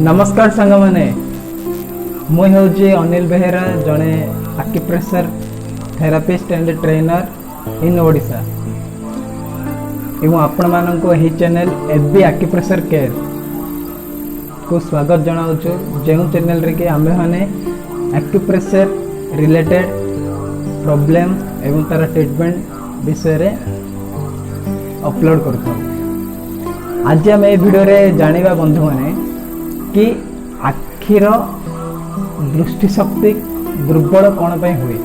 नमस्कार सांग मैंने मुझे अनिल बेहेरा जड़े acupressure therapist and trainer in Odisha एवं आपण मानक यही चैनल एबी आक्यूप्रेशर केयर को स्वागत जनाऊँ जो चैनल रे कि आमे माने आक्यूप्रेशर रिलेटेड प्रॉब्लम एवं तार ट्रीटमेंट विषय रे अपलोड करता। आज आम ये वीडियो रे जानिबा बंधु माने कि आखिर दृष्टिशक्ति दुर्बल कौन पर हुए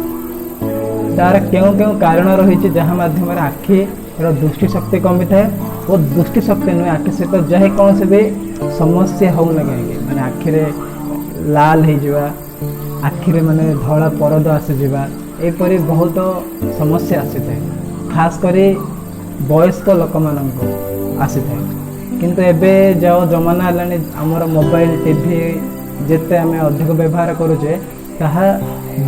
तार क्यों क्यों कारण रही जहाँ माध्यम आखिर दृष्टिशक्ति कमी थाए वो दृष्टिशक्ति नुहे आखि सहित जहाँ कौन से भी समस्या हो ना कहीं माने आखिरे लाल हो आखिरे माने धला परद आसीजा एपरी बहुत समस्या आसी थाए खास करी वयस्क लोक मान आसी थाए किंतु एबे जो जमाना है आमर मोबाइल टीवी जिते आम अधिक व्यवहार करुचे ताहा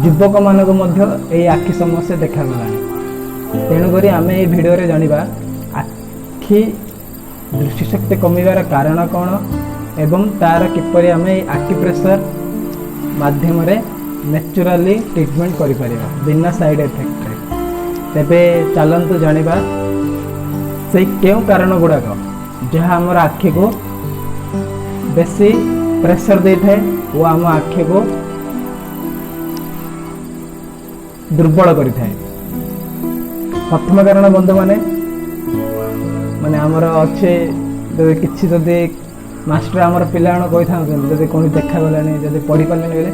युवक मानक मध्य आखि समस्या देखागला तेणुक आम ये भिडियो रे जानिबा आखि दृष्टिशक्ति कमिबार कारण कौन एवं तार किपरि आम आक्यूप्रेशर माध्यम रे नेचुराली ट्रीटमेंट करि परिबा बिना साइड इफेक्ट रे। तेबे चलंतु जानिबा से क्यों कारण गुड़ाक जहाँ आम आखि को बेसी प्रेशर दे थाए वो आम आखि को दुर्बल करि थाए। प्रथम कारण बंधु माने माने आमर अच्छे किसी जदि मास्टर आमर पिला कही था जब कौन देखा गलानी जब पढ़ी पारे बोले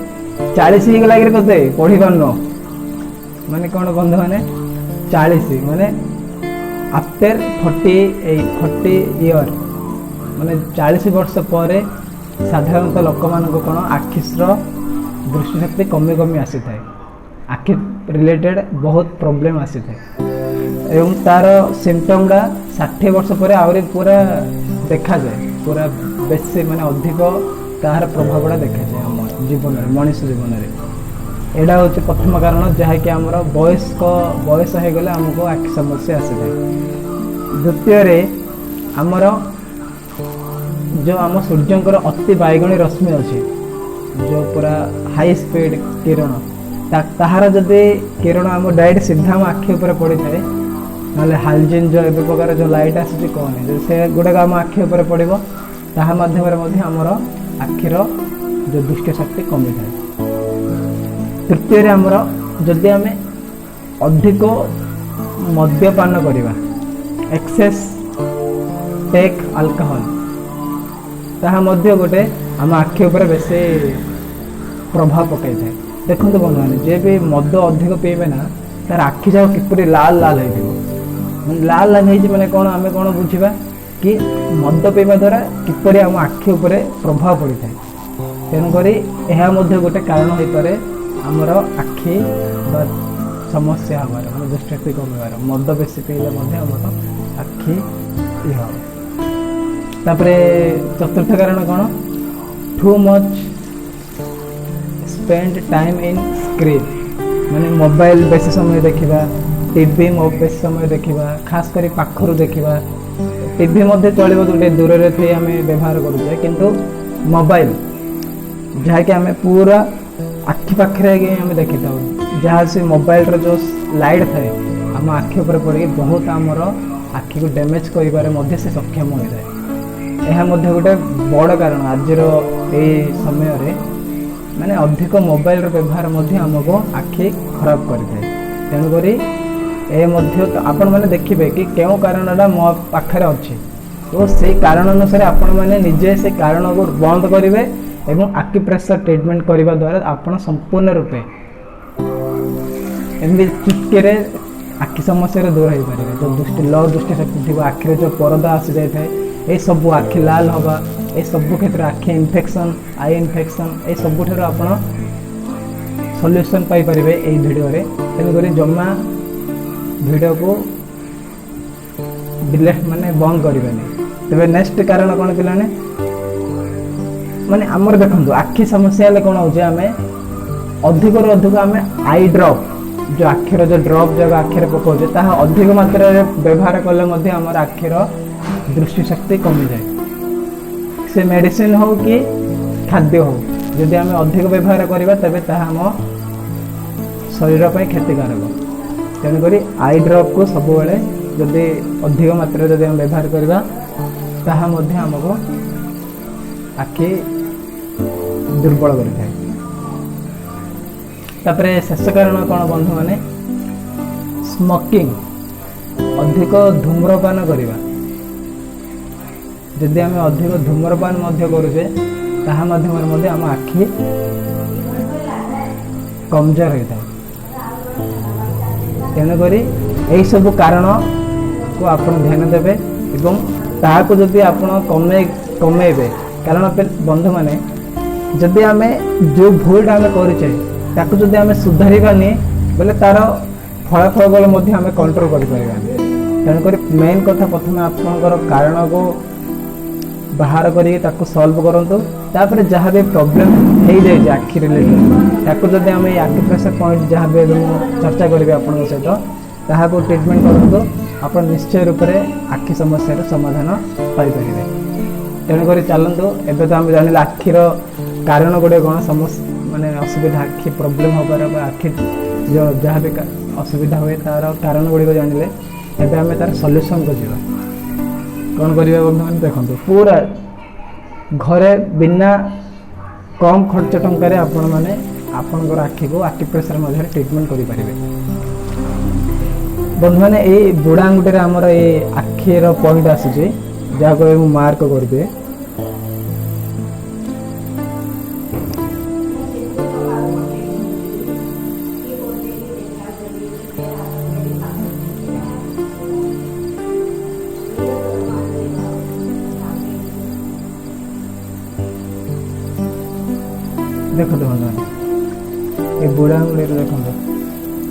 40 ही गला कते पढ़ी पारन माने कौन बंधु माने 40 माने आफ्टर 40 इयर माने 40 वर्ष पर साधारणतः लोक मान कौन आखिर दृष्टिशक्ति कमी कमी आसी थाए आखि रिलेटेड बहुत प्रॉब्लम आसी थाए एवं तार सिम्पटम गा 60 वर्ष पर आहरी पूरा देखा जाए पूरा बेसी माने अधिक तार प्रभाव देखा जाए आम जीवन में मनुष्य जीवन में एटा हूँ प्रथम कारण जहाँकि आमर बयस हो गले आमको आखि समस्या आसी थाए। द्वितीय आमर जो आम सूर्यंकर अति बैगणी रश्मि अच्छी जो पूरा हाई स्पीड किरण ताहार जदि किरण आम डायरेक्ट सीधा आम आखि उपर पड़ी थाए ना हालजिन जो एवं प्रकार जो लाइट आसूँ कहनी जो से गुड़ाक आम आखि उपर पड़ो ताहा माध्यम आमर आखिर जो दृष्टिशक्ति कमी थाए। तृतीय आमर जदि आम अधिक मद्यपान करवा एक्सेस टेक अल्कोहल ताहा मध्य गोटे आम आखि उपर बेसी प्रभाव पकई थाए। देखो बंधु मैंने जे भी मद अधिक पीबे ना तार आखि जाक किपरि लाल लाल हो लाल लाल हो मैंने कौन आम कौन बुझा कि मद पीवा द्वारा किपरि आम आखि उपर प्रभाव पड़ी थाए तेणुक यह गोटे कारण हो पारे आमर आखि समस्या हबार दृष्टिशक्ति कमिबार मद बेसी पीले आमर आखि तापरे चतुर्थ कारण कौन too much spend time in screen माने मोबाइल बेसी समय देखा टीवी बेसी समय देखा खास कर पाखर देखा टीवी मध्य चलो गोटे दूर थी आम व्यवहार करुचे किंतु मोबाइल जहाँकि आम पूरा आखि पाखे आम देखी था जहाँ से मोबाइल जो लाइट थाए आम आखि उपर पड़ी बहुत आमर आखि को डैमेज कर से सक्षम होता है। यह गोटे बड़ कारण आज समय रे माने अधिक मोबाइल व्यवहार आमको आखि खराब करें तेणुक आपण मैंने देखिए कि क्यों कारणटा मो पाखे अच्छी तो से कारण अनुसार आपण मैंने निजे से कारण को बंद करेंगे एवं आक्यूप्रेशर ट्रीटमेंट करने द्वारा आपण संपूर्ण रूपे एमती चुटके आखि समस्या दूर हो पारे जो दृष्टि लो दृष्टिशक्ति थी आखिरे जो परदा आसी जाए ये सब आखि लाल हवा ये सब क्षेत्र आखि इन्फेक्शन आई इन्फेक्शन ये सब आप सॉल्यूशन पाई परिबे यही वीडियो रे तेणुक जमा वीडियो को डिलीट माने बंद करेंगे। तेरे नेक्स्ट कारण कौन पे माने आमर देखो आखि समस्या कौन हो अधिक अधिक आम आई ड्रॉप जो आखिर जो ड्रॉप जगह आखिर पकाचे ताहा अधिक मात्रा व्यवहार कले आमर आखिर दृष्टिशक्ति कमी जाए से मेडिसिन हो कि खाद्य हो जदि आम अधिक व्यवहार करवा तेबे ताहा आम शरीर पर क्षतिकारक। तेणुक आई ड्रॉप को सब बेले जदि अधिक मात्रा जदि हम व्यवहार करवा ताहा मध्य हमको आखि दुर्बल करिଥାଏ। तापरे शेष कारण कौन बंधु माने स्मोकिंग अधिक धूम्रपान करवा। जदि आम अधिक धूम्रपान मध्य करुचे ताहा माध्यम मध्य आम आखि कमजोर होता है। तेणुक यही सब कारण को आप ध्यान देवे एवं ताहाको जदि आप कमेबे। कारण बंधु माने जदि आम जो भूलटा आम करें ताकू जदि आम सुधारानी बोले तार फलाफल आम कंट्रोल कर। तेणुक मेन कथा प्रथम आपंकर कारण को बाहर करके सॉल्व करूँ। तापर जहाँ भी प्रोब्लेम हो जाए आखि रिलेटेड ताकू जदि आम आखि प्रेशर पॉइंट जहाँ भी चर्चा करेंगे आपन सहित ताहाको ट्रिटमेंट करूँ आप निश्चय रूप से आखि समस्या समाधान पाइपर। तेणुक चलतु एवं तो आम जान आखिर कारण गुड़े कौन समस्या माने असुविधा आखि प्रोब्लेम होबार आखि जो जहाँ भी असुविधा हुए तार कारण गुड़िक जानिले एवं आम तार सल्यूशन को जीवा कौन करवा बंधु मैंने देखो पूरा घरे बिना कम खर्च टंकार आपण मैंने आपणकर आखि को आखि प्रेशर मध्य ट्रिटमेंट करें। बंधु मैंने ये बुढ़ा आंगुठी आमर ये आखिर पॉइंट आसूँ जहाँ को मार्क करेंगे। देखो बंधु ये बुढ़ा आंगुठी देखो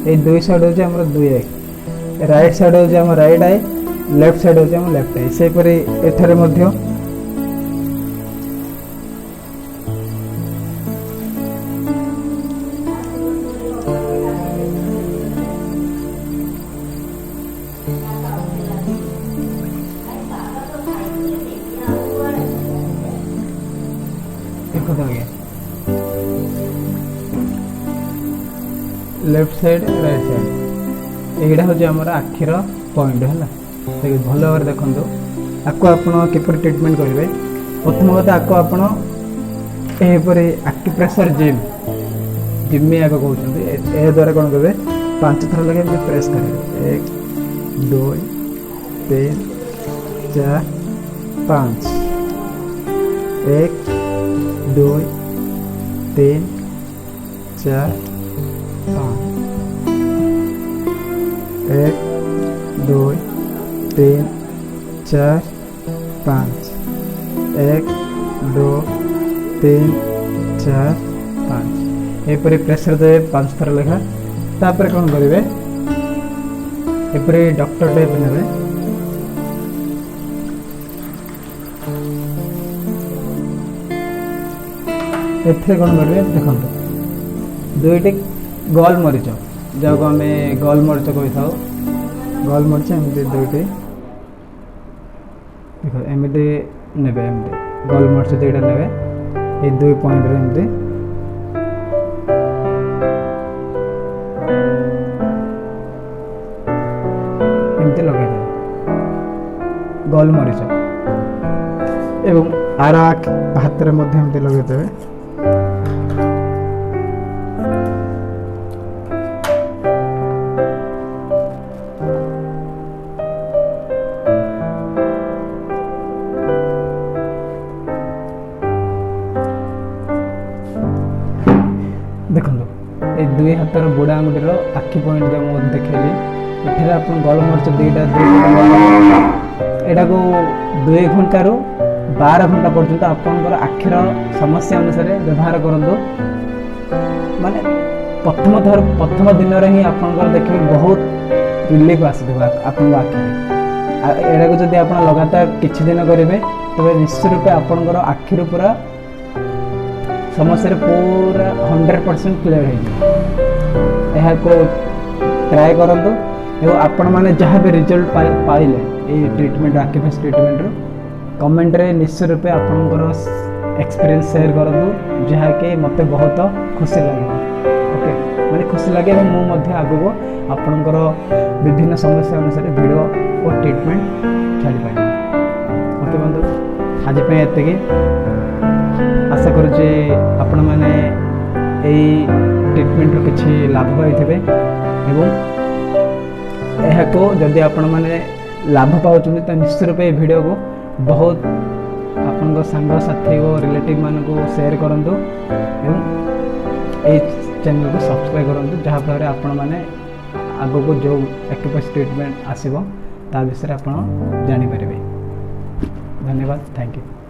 ये दुई साइड हूँ आम दुई आई राइट साइड हूँ आम राइट आई लेफ्ट साइड हूँ आम लेफ्ट आई सेपरी एठारे मध्य देखो तो आगे लेफ्ट साइड राइट साइड यहाँ हूँ आम आखिर पॉइंट है देखिए भल भाव देखो आपको आप किपर ट्रिटमेंट करेंगे। प्रथम कथा आपको आपरी आखि प्रेशर जिम आगे कहते यह द्वारा कौन करेंगे 5 थर लगे प्रेस करेंगे 1 2 3 4 5 1 2 3 4 5 1 2 3 4 5 1 2 3 4 5 एपरी प्रेशर दे 5 थर लेखा। तापर कौन करेंगे एपरी डॉक्टर टेप ने एथे कौन करेंगे देखो दुईटी गोल मरीच जहाँ आम गोल मरीच कही था गोल मरीच एमती दुईटी देख एमती ने गोल मरीच दुईटा ने ये 2 पॉइंट एमती एमती लगे गोल मरीच एवं आर हाथ में लगे देखो ये 2 हाथर बुढ़ा आंगुठीर आखि पॉइंट जो मुझे देखली ये आप गोल मरीच दुईटा को 2 घंटा रू 12 घंटा पर्यंत आपंकर आखिर समस्या अनुसार व्यवहार करूँ। माने प्रथम दिन ही आपंकर देखिए बहुत रिलीफ आसो आपन आखि एड़ा को जब आप लगातार किछि दिन करेंगे तबे निश्चित रूपे आपंकर आखिर पूरा समस्या पूरा 100% क्लियर हो ट्राए करूँ। एवं आपण मैंने जहाँ भी रिजल्ट पाइले ये ट्रिटमेंट आखि फेस ट्रिटमेंट कमेंट रे निश्चय रूपे आपंकर एक्सपीरियंस शेयर करतु जहाँकि मते बहुत खुशी लगे ओके माने खुशी लगे और मुझे आगको आपणकर विभिन्न समस्या अनुसार वीडियो और ट्रीटमेंट छाड़ी पारि ओके बंधु आज ये आशा करुचे आपण मैंने यही ट्रीटमेंट किसी लाभ पाइबे एवं जदि आपण मैंने लाभ पाँच तो निश्चित रूपे ये वीडियो को बहुत आपण सांग साथी और रिलेटिव मान को शेयर करूँ एवं ये चैनल को सब्सक्राइब करूँ जहाँफल आपण मैंने आगको जो एक्यूप्रेशर ट्रीटमेंट आसो ता विषय आप जानीपर। धन्यवाद थैंक यू।